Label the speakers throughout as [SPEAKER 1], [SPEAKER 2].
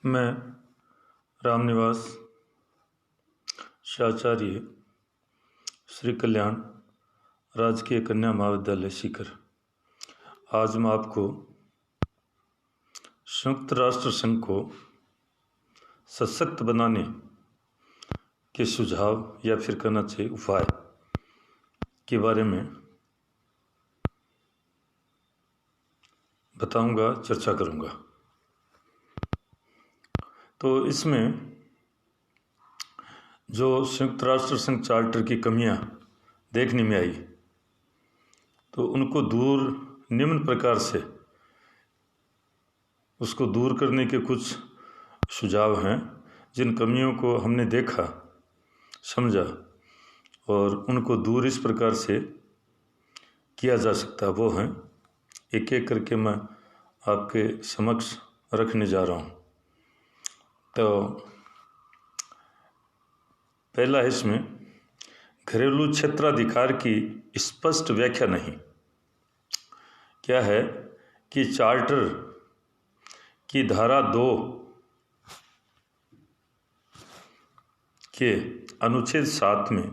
[SPEAKER 1] मैं रामनिवास शाचार्य श्री कल्याण राजकीय कन्या महाविद्यालय सीकर। आज मैं आपको संयुक्त राष्ट्र संघ को सशक्त बनाने के सुझाव या फिर कहना चाहिए उपाय के बारे में बताऊंगा, चर्चा करूंगा। तो इसमें जो संयुक्त राष्ट्र संघ चार्टर की कमियां देखने में आई, तो उनको निम्न प्रकार से उसको दूर करने के कुछ सुझाव हैं। जिन कमियों को हमने देखा, समझा और उनको दूर इस प्रकार से किया जा सकता, वो हैं एक एक करके मैं आपके समक्ष रखने जा रहा हूँ। तो पहला है इसमें घरेलू क्षेत्राधिकार की स्पष्ट व्याख्या नहीं। क्या है कि चार्टर की धारा 2 के अनुच्छेद 7 में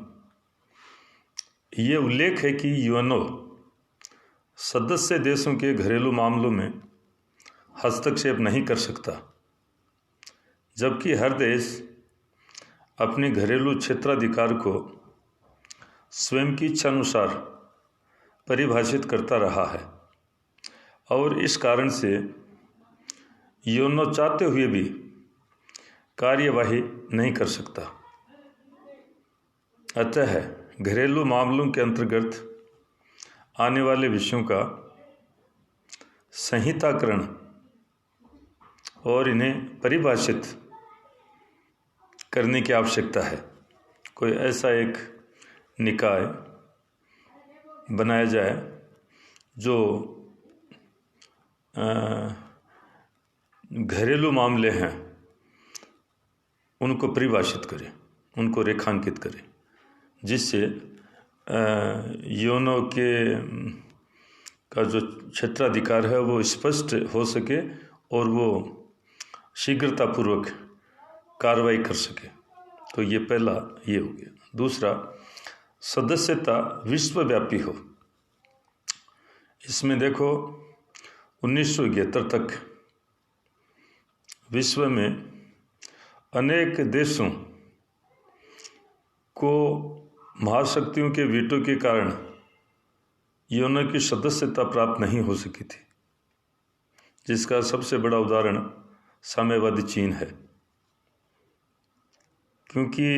[SPEAKER 1] ये उल्लेख है कि यूएनओ सदस्य देशों के घरेलू मामलों में हस्तक्षेप नहीं कर सकता, जबकि हर देश अपने घरेलू क्षेत्राधिकार को स्वयं की इच्छानुसार परिभाषित करता रहा है और इस कारण से यूएनओ चाहते हुए भी कार्यवाही नहीं कर सकता। अतः घरेलू मामलों के अंतर्गत आने वाले विषयों का संहिताकरण और इन्हें परिभाषित करने की आवश्यकता है। कोई ऐसा एक निकाय बनाया जाए जो घरेलू मामले हैं उनको परिभाषित करे, उनको रेखांकित करे, जिससे यूएनओ का जो क्षेत्राधिकार है वो स्पष्ट हो सके और वो शीघ्रतापूर्वक कार्रवाई कर सके। तो ये पहला ये हो गया। दूसरा, सदस्यता विश्वव्यापी हो। इसमें देखो 1971 तक विश्व में अनेक देशों को महाशक्तियों के वीटो के कारण यूएनओ की सदस्यता प्राप्त नहीं हो सकी थी, जिसका सबसे बड़ा उदाहरण साम्यवादी चीन है। क्योंकि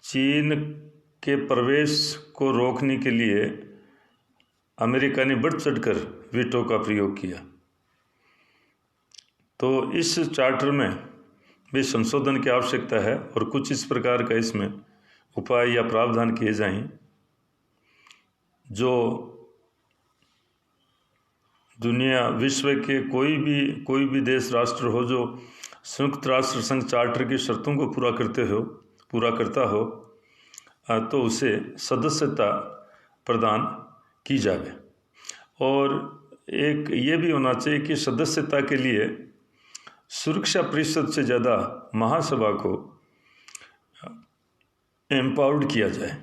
[SPEAKER 1] चीन के प्रवेश को रोकने के लिए अमेरिका ने बढ़ चढ़कर वीटो का प्रयोग किया। तो इस चार्टर में भी संशोधन की आवश्यकता है और कुछ इस प्रकार का इसमें उपाय या प्रावधान किए जाएं जो दुनिया विश्व के कोई भी देश राष्ट्र हो जो संयुक्त राष्ट्र संघ चार्टर की शर्तों को पूरा करता हो तो उसे सदस्यता प्रदान की जाए। और एक ये भी होना चाहिए कि सदस्यता के लिए सुरक्षा परिषद से ज़्यादा महासभा को एम्पावर्ड किया जाए।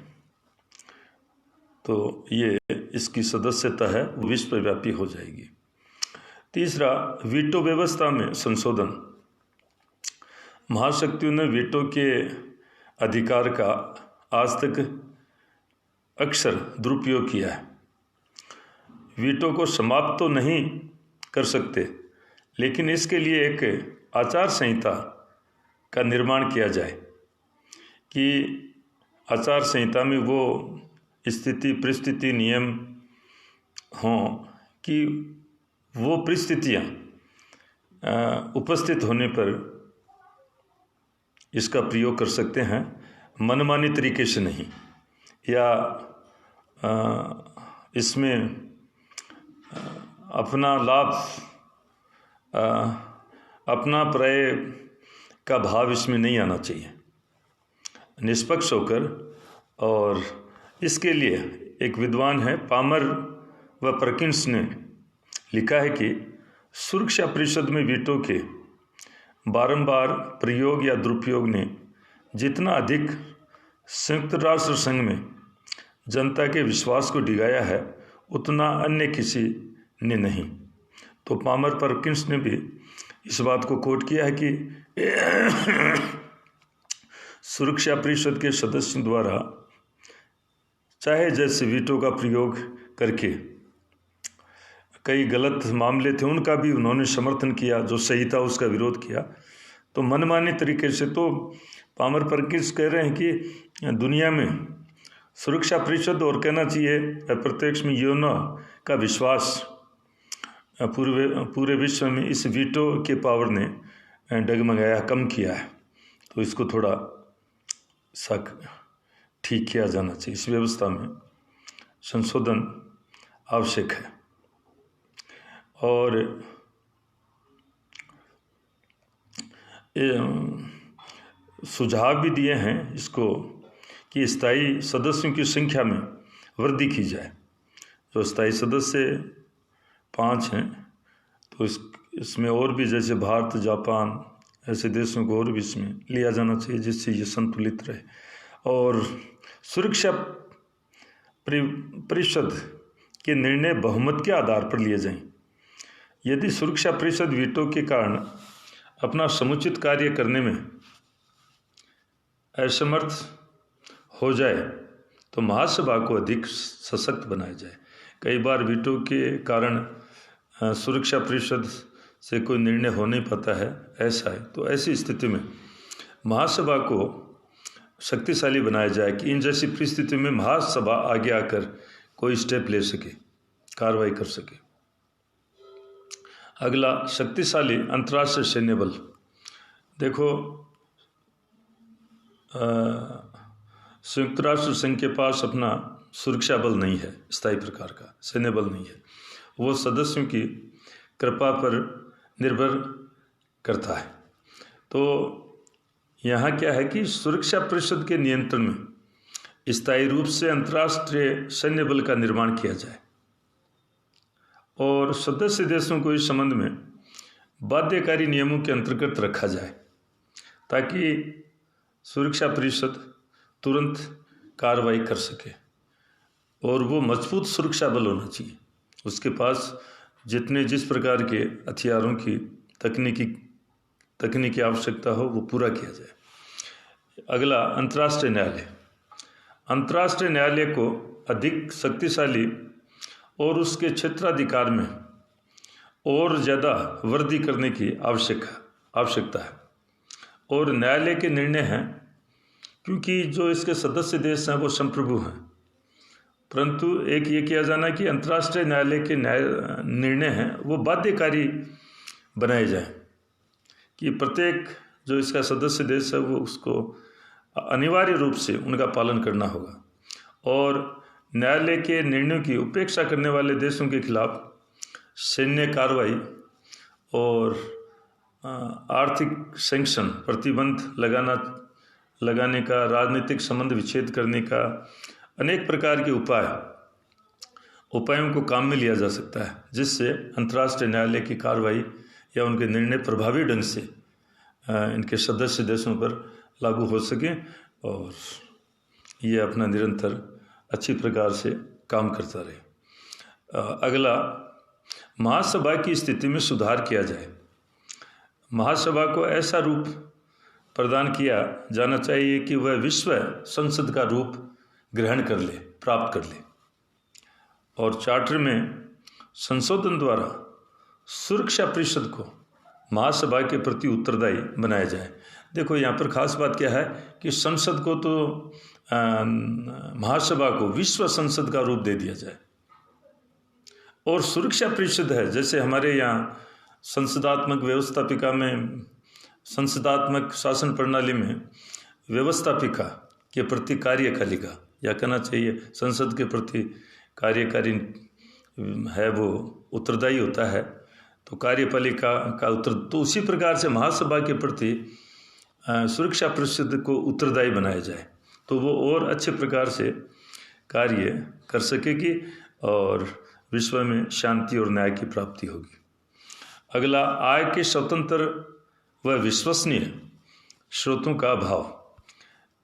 [SPEAKER 1] तो ये इसकी सदस्यता है वो विश्वव्यापी हो जाएगी। तीसरा, वीटो व्यवस्था में संशोधन। महाशक्तियों ने वीटो के अधिकार का आज तक अक्सर दुरुपयोग किया है। वीटो को समाप्त तो नहीं कर सकते, लेकिन इसके लिए एक आचार संहिता का निर्माण किया जाए कि आचार संहिता में वो स्थिति परिस्थिति नियम हों कि वो परिस्थितियाँ उपस्थित होने पर इसका प्रयोग कर सकते हैं, मनमानी तरीके से नहीं, या इसमें अपना लाभ अपना पर्याय का भाव इसमें नहीं आना चाहिए, निष्पक्ष होकर। और इसके लिए एक विद्वान है पामर व परकिंस ने लिखा है कि सुरक्षा परिषद में वीटो के बारंबार प्रयोग या दुरुपयोग ने जितना अधिक संयुक्त राष्ट्र संघ में जनता के विश्वास को डिगाया है उतना अन्य किसी ने नहीं। तो पामर परकिंस ने भी इस बात को कोट किया है कि सुरक्षा परिषद के सदस्यों द्वारा चाहे जैसे वीटो का प्रयोग करके कई गलत मामले थे उनका भी उन्होंने समर्थन किया, जो सही था उसका विरोध किया। तो मनमाने तरीके से तो पामर परकिंस कह रहे हैं कि दुनिया में सुरक्षा परिषद और कहना चाहिए प्रत्यक्ष में यूएनओ का विश्वास पूरे विश्व में इस वीटो के पावर ने डगमगाया, कम किया है। तो इसको थोड़ा सा ठीक किया जाना चाहिए। इस व्यवस्था में संशोधन आवश्यक है। और सुझाव भी दिए हैं इसको कि स्थायी सदस्यों की संख्या में वृद्धि की जाए। जो स्थायी सदस्य 5 हैं तो इसमें और भी जैसे भारत, जापान ऐसे देशों को और भी इसमें लिया जाना चाहिए जिससे ये संतुलित रहे। और सुरक्षा परिषद के निर्णय बहुमत के आधार पर लिए जाएं। यदि सुरक्षा परिषद वीटो के कारण अपना समुचित कार्य करने में असमर्थ हो जाए तो महासभा को अधिक सशक्त बनाया जाए। कई बार वीटो के कारण सुरक्षा परिषद से कोई निर्णय हो नहीं पाता है, ऐसा है। तो ऐसी स्थिति में महासभा को शक्तिशाली बनाया जाए कि इन जैसी परिस्थिति में महासभा आगे आकर कोई स्टेप ले सके, कार्रवाई कर सके। अगला, शक्तिशाली अंतर्राष्ट्रीय सैन्य बल। देखो, संयुक्त राष्ट्र संघ के पास अपना सुरक्षा बल नहीं है, स्थायी प्रकार का सैन्य बल नहीं है। वो सदस्यों की कृपा पर निर्भर करता है। तो यहाँ क्या है कि सुरक्षा परिषद के नियंत्रण में स्थायी रूप से अंतर्राष्ट्रीय सैन्य बल का निर्माण किया जाए और सदस्य देशों को इस संबंध में बाध्यकारी नियमों के अंतर्गत रखा जाए ताकि सुरक्षा परिषद तुरंत कार्रवाई कर सके। और वो मजबूत सुरक्षा बल होना चाहिए, उसके पास जिस प्रकार के हथियारों की तकनीकी आवश्यकता हो वो पूरा किया जाए। अगला, अंतर्राष्ट्रीय न्यायालय। अंतर्राष्ट्रीय न्यायालय को अधिक शक्तिशाली और उसके क्षेत्राधिकार में और ज़्यादा वृद्धि करने की आवश्यकता है। और न्यायालय के निर्णय हैं, क्योंकि जो इसके सदस्य देश हैं वो संप्रभु हैं, परंतु एक ये किया जाना कि अंतर्राष्ट्रीय न्यायालय के निर्णय हैं वो बाध्यकारी बनाए जाए कि प्रत्येक जो इसका सदस्य देश है वो उसको अनिवार्य रूप से उनका पालन करना होगा। और न्यायालय के निर्णयों की उपेक्षा करने वाले देशों के खिलाफ सैन्य कार्रवाई और आर्थिक सैंक्शन, प्रतिबंध लगाने का, राजनीतिक संबंध विच्छेद करने का अनेक प्रकार के उपायों को काम में लिया जा सकता है, जिससे अंतर्राष्ट्रीय न्यायालय की कार्रवाई या उनके निर्णय प्रभावी ढंग से इनके सदस्य देशों पर लागू हो सके और ये अपना निरंतर अच्छी प्रकार से काम करता रहे। अगला, महासभा की स्थिति में सुधार किया जाए। महासभा को ऐसा रूप प्रदान किया जाना चाहिए कि वह विश्व संसद का रूप ग्रहण कर ले, प्राप्त कर ले। और चार्टर में संशोधन द्वारा सुरक्षा परिषद को महासभा के प्रति उत्तरदायी बनाया जाए। देखो, यहाँ पर खास बात क्या है कि संसद को तो महासभा को विश्व संसद का रूप दे दिया जाए और सुरक्षा परिषद है, जैसे हमारे यहाँ संसदात्मक व्यवस्थापिका में, संसदात्मक शासन प्रणाली में व्यवस्थापिका के प्रति कार्यपालिका, या कहना चाहिए संसद के प्रति कार्यकारी है वो उत्तरदायी होता है, तो कार्यपालिका का तो उसी प्रकार से महासभा के प्रति सुरक्षा परिषद को उत्तरदायी बनाया जाए तो वो और अच्छे प्रकार से कार्य कर सकेगी और विश्व में शांति और न्याय की प्राप्ति होगी। अगला, आय के स्वतंत्र व विश्वसनीय स्रोतों का अभाव।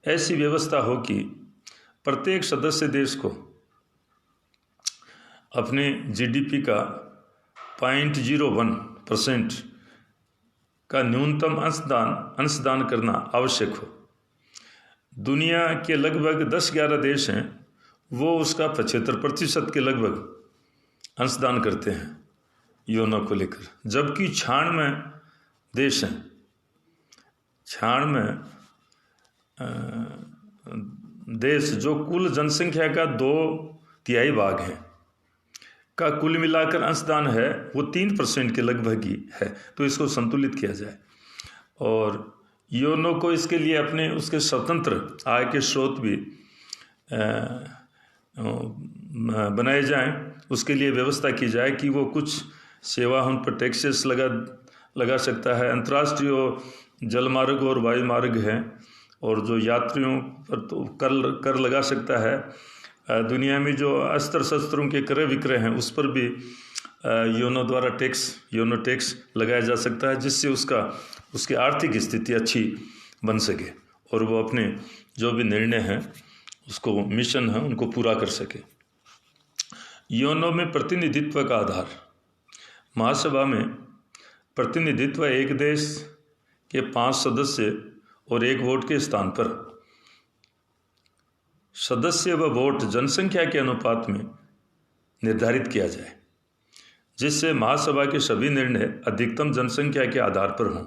[SPEAKER 1] ऐसी व्यवस्था हो कि प्रत्येक सदस्य देश को अपने जीडीपी का 0.01% का न्यूनतम अंशदान करना आवश्यक हो। दुनिया के लगभग 10-11 देश हैं, वो उसका 75% के लगभग अंशदान करते हैं योनो को लेकर, जबकि 96 देश हैं, 96 देश जो कुल जनसंख्या का 2/3 भाग है का कुल मिलाकर अंशदान है वो 3% के लगभग ही है। तो इसको संतुलित किया जाए और योनो को इसके लिए अपने उसके स्वतंत्र आय के स्रोत भी बनाए जाएं। उसके लिए व्यवस्था की जाए कि वो कुछ सेवा उन पर टैक्सेस लगा सकता है। अंतर्राष्ट्रीय जलमार्ग और वायुमार्ग हैं और जो यात्रियों पर तो कर लगा सकता है। दुनिया में जो अस्त्र शस्त्रों के क्रय विक्रय हैं उस पर भी योनो द्वारा योनो टैक्स लगाया जा सकता है, जिससे उसकी आर्थिक स्थिति अच्छी बन सके और वो अपने जो भी निर्णय हैं उसको मिशन है उनको पूरा कर सके। योनो में प्रतिनिधित्व का आधार। महासभा में प्रतिनिधित्व एक देश के 5 सदस्य और 1 वोट के स्थान पर सदस्य व वोट जनसंख्या के अनुपात में निर्धारित किया जाए, जिससे महासभा के सभी निर्णय अधिकतम जनसंख्या के आधार पर हों,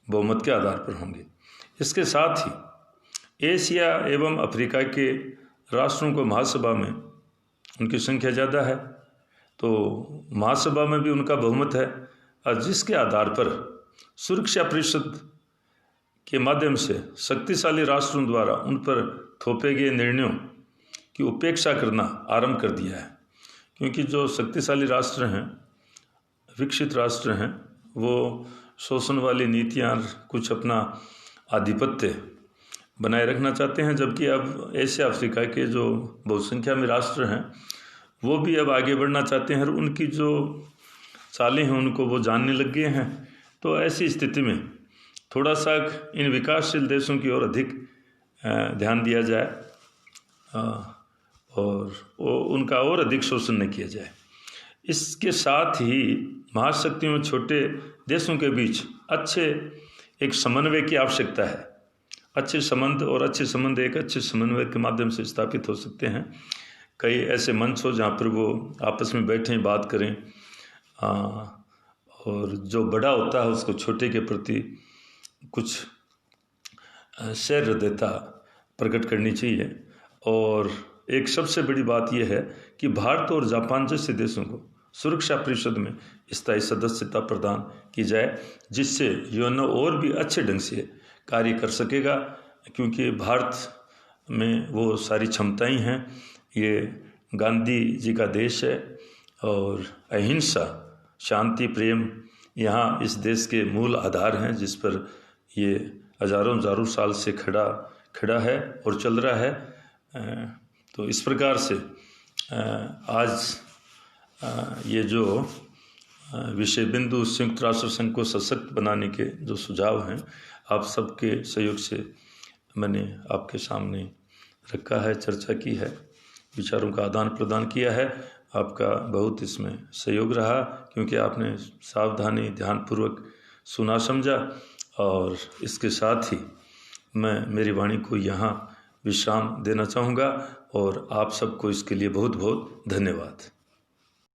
[SPEAKER 1] बहुमत के आधार पर होंगे। इसके साथ ही एशिया एवं अफ्रीका के राष्ट्रों को महासभा में उनकी संख्या ज़्यादा है तो महासभा में भी उनका बहुमत है, और जिसके आधार पर सुरक्षा परिषद के माध्यम से शक्तिशाली राष्ट्रों द्वारा उन पर थोपे गए निर्णयों की उपेक्षा करना आरंभ कर दिया है। क्योंकि जो शक्तिशाली राष्ट्र हैं, विकसित राष्ट्र हैं, वो शोषण वाली नीतियाँ कुछ अपना आधिपत्य बनाए रखना चाहते हैं, जबकि अब एशिया अफ्रीका के जो बहुसंख्या में राष्ट्र हैं वो भी अब आगे बढ़ना चाहते हैं और उनकी जो चालें हैं उनको वो जानने लग गए हैं। तो ऐसी स्थिति में थोड़ा सा इन विकासशील देशों की ओर अधिक ध्यान दिया जाए और उनका और अधिक शोषण न किया जाए। इसके साथ ही महाशक्तियों और छोटे देशों के बीच अच्छे एक समन्वय की आवश्यकता है। अच्छे संबंध एक अच्छे समन्वय के माध्यम से स्थापित हो सकते हैं। कई ऐसे मंच हो जहाँ पर वो आपस में बैठें, बात करें और जो बड़ा होता है उसको छोटे के प्रति कुछ सहृदयता प्रकट करनी चाहिए। और एक सबसे बड़ी बात यह है कि भारत और जापान जैसे देशों को सुरक्षा परिषद में स्थायी सदस्यता प्रदान की जाए, जिससे योनो और भी अच्छे ढंग से कार्य कर सकेगा, क्योंकि भारत में वो सारी क्षमताएं हैं। ये गांधी जी का देश है और अहिंसा, शांति, प्रेम यहाँ इस देश के मूल आधार हैं, जिस पर ये हजारों साल से खड़ा है और चल रहा है। तो इस प्रकार से आज ये जो विषय बिंदु संयुक्त राष्ट्र संघ को सशक्त बनाने के जो सुझाव हैं, आप सबके सहयोग से मैंने आपके सामने रखा है, चर्चा की है, विचारों का आदान प्रदान किया है। आपका बहुत इसमें सहयोग रहा, क्योंकि आपने सावधानी ध्यानपूर्वक सुना समझा। और इसके साथ ही मैं मेरी वाणी को यहाँ विश्राम देना चाहूँगा और आप सबको इसके लिए बहुत बहुत धन्यवाद।